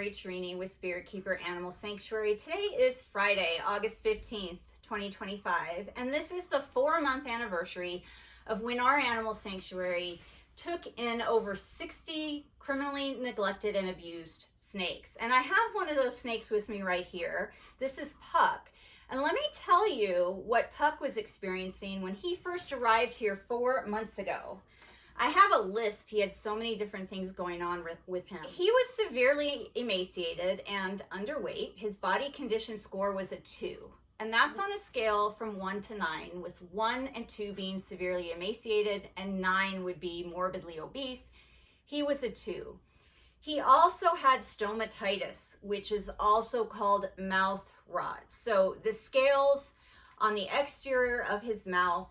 Veterinary Trini with Spirit Keeper Animal Sanctuary. Today is Friday, August 15th, 2025, and this is the 4-month anniversary of when our animal sanctuary took in over 60 criminally neglected and abused snakes. And I have one of those snakes with me right here. This is Puck. And let me tell you what Puck was experiencing when he first arrived here 4 months ago. I have a list. He had so many different things going on with him. He was severely emaciated and underweight. His body condition score was a 2. And that's on a scale from 1 to 9, with 1 and 2 being severely emaciated and 9 would be morbidly obese. He was a 2. He also had stomatitis, which is also called mouth rot. So the scales on the exterior of his mouth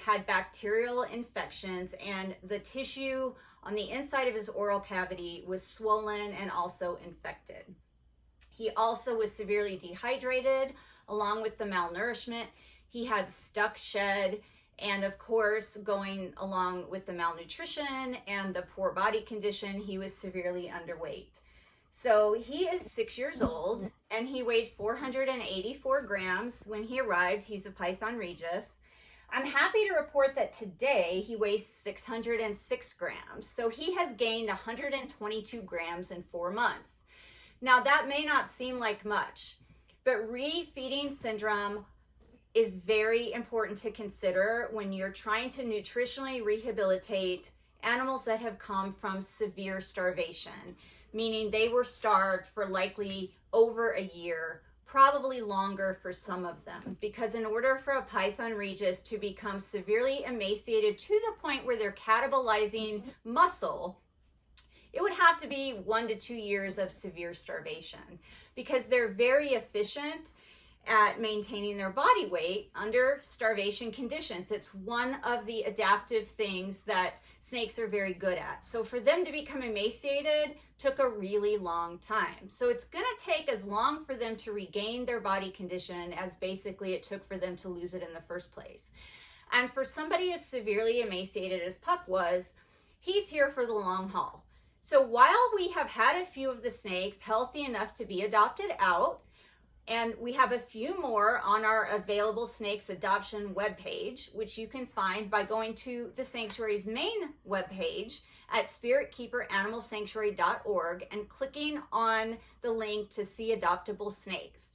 had bacterial infections, and the tissue on the inside of his oral cavity was swollen and also infected. He also was severely dehydrated, along with the malnourishment. He had stuck shed, and of course, going along with the malnutrition and the poor body condition, he was severely underweight. So he is 6 years old, and he weighed 484 grams when he arrived. He's a Python Regis. I'm happy to report that today he weighs 606 grams. So he has gained 122 grams in 4 months. Now that may not seem like much, but refeeding syndrome is very important to consider when you're trying to nutritionally rehabilitate animals that have come from severe starvation, meaning they were starved for likely over a year, probably longer for some of them, because in order for a Python Regis to become severely emaciated to the point where they're catabolizing muscle, it would have to be 1 to 2 years of severe starvation, because they're very efficient at maintaining their body weight under starvation conditions. It's one of the adaptive things that snakes are very good at. So for them to become emaciated took a really long time. So it's going to take as long for them to regain their body condition as basically it took for them to lose it in the first place. And for somebody as severely emaciated as Puck was, he's here for the long haul. So while we have had a few of the snakes healthy enough to be adopted out, and we have a few more on our available snakes adoption webpage, which you can find by going to the sanctuary's main webpage at spiritkeeperanimalsanctuary.org and clicking on the link to see adoptable snakes.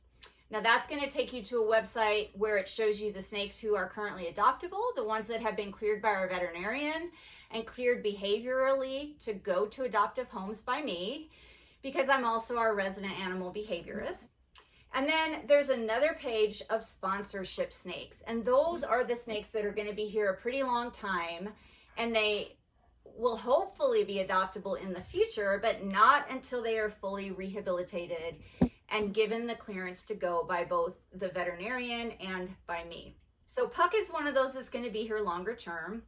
Now that's going to take you to a website where it shows you the snakes who are currently adoptable, the ones that have been cleared by our veterinarian and cleared behaviorally to go to adoptive homes by me, because I'm also our resident animal behaviorist. And then there's another page of sponsorship snakes, and those are the snakes that are going to be here a pretty long time, and they will hopefully be adoptable in the future, but not until they are fully rehabilitated and given the clearance to go by both the veterinarian and by me. So Puck is one of those that's going to be here longer term.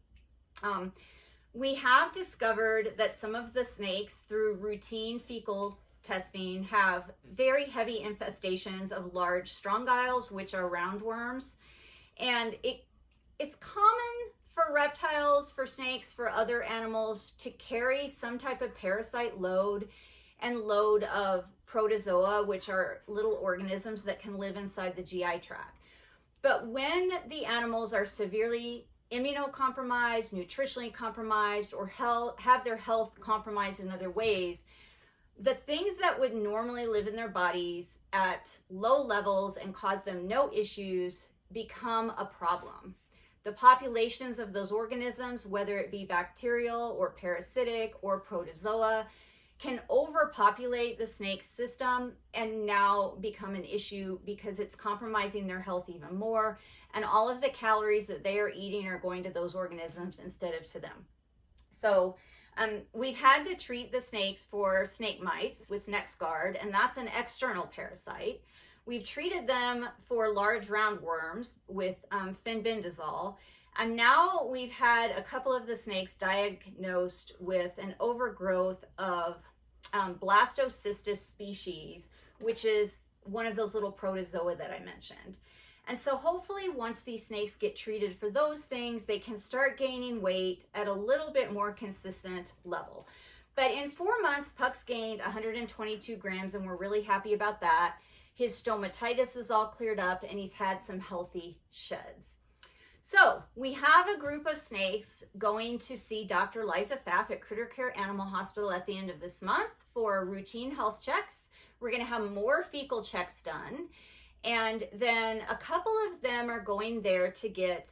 We have discovered that some of the snakes, through routine fecal testing, have very heavy infestations of large strongyles, which are roundworms. And it's common for reptiles, for snakes, for other animals to carry some type of parasite load and load of protozoa, which are little organisms that can live inside the GI tract. But when the animals are severely immunocompromised, nutritionally compromised, or have their health compromised in other ways, the things that would normally live in their bodies at low levels and cause them no issues become a problem. The populations of those organisms, whether it be bacterial or parasitic or protozoa, can overpopulate the snake system and now become an issue because it's compromising their health even more. And all of the calories that they are eating are going to those organisms instead of to them. So we've had to treat the snakes for snake mites with NexGard, and that's an external parasite. We've treated them for large roundworms with fenbendazole, and now we've had a couple of the snakes diagnosed with an overgrowth of blastocystis species, which is one of those little protozoa that I mentioned. And so hopefully once these snakes get treated for those things, they can start gaining weight at a little bit more consistent level. But in 4 months, Puck's gained 122 grams, and we're really happy about that. His stomatitis is all cleared up, and he's had some healthy sheds. So we have a group of snakes going to see Dr. Liza Pfaff at Critter Care Animal Hospital at the end of this month for routine health checks. We're going to have more fecal checks done. And then a couple of them are going there to get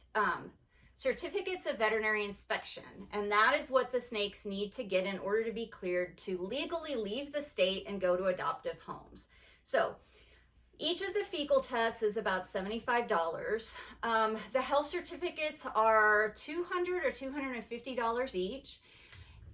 certificates of veterinary inspection. And that is what the snakes need to get in order to be cleared to legally leave the state and go to adoptive homes. So each of the fecal tests is about $75. The health certificates are $200 or $250 each.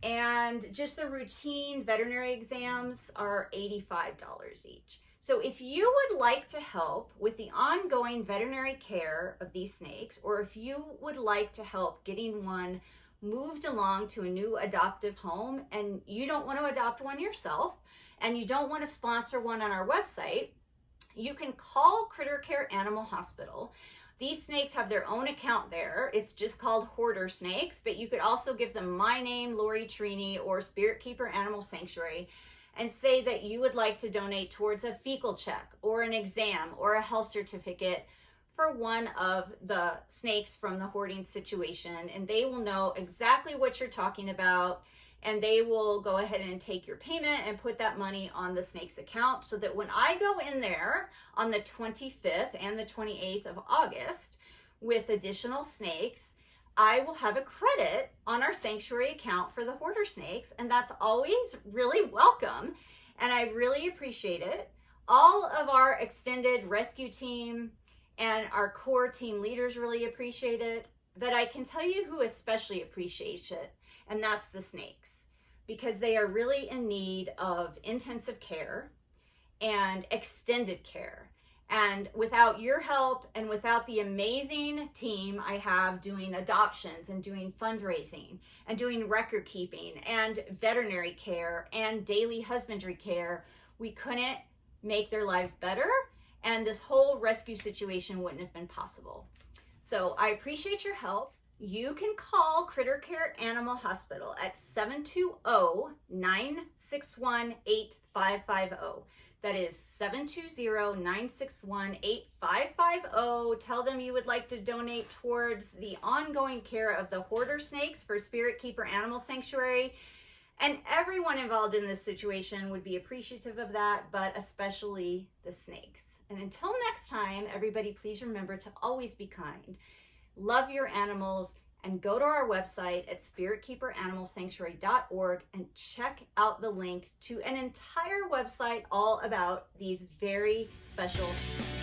And just the routine veterinary exams are $85 each. So if you would like to help with the ongoing veterinary care of these snakes, or if you would like to help getting one moved along to a new adoptive home, and you don't want to adopt one yourself, and you don't want to sponsor one on our website, you can call Critter Care Animal Hospital. These snakes have their own account there. It's just called Hoarder Snakes, but you could also give them my name, Lori Trini, or Spirit Keeper Animal Sanctuary, and say that you would like to donate towards a fecal check or an exam or a health certificate for one of the snakes from the hoarding situation. And they will know exactly what you're talking about, and they will go ahead and take your payment and put that money on the snake's account, so that when I go in there on the 25th and the 28th of August with additional snakes, I will have a credit on our sanctuary account for the hoarder snakes, and that's always really welcome, and I really appreciate it. All of our extended rescue team and our core team leaders really appreciate it, but I can tell you who especially appreciates it, and that's the snakes, because they are really in need of intensive care and extended care. And without your help and without the amazing team I have doing adoptions and doing fundraising and doing record keeping and veterinary care and daily husbandry care, we couldn't make their lives better, and this whole rescue situation wouldn't have been possible. So I appreciate your help. You can call Critter Care Animal Hospital at 720-961-8550. That is 720-961-8550. Tell them you would like to donate towards the ongoing care of the hoarder snakes for Spirit Keeper Animal Sanctuary. And everyone involved in this situation would be appreciative of that, but especially the snakes. And until next time, everybody, please remember to always be kind. Love your animals, and go to our website at spiritkeeperanimalsanctuary.org and check out the link to an entire website all about these very special snakes.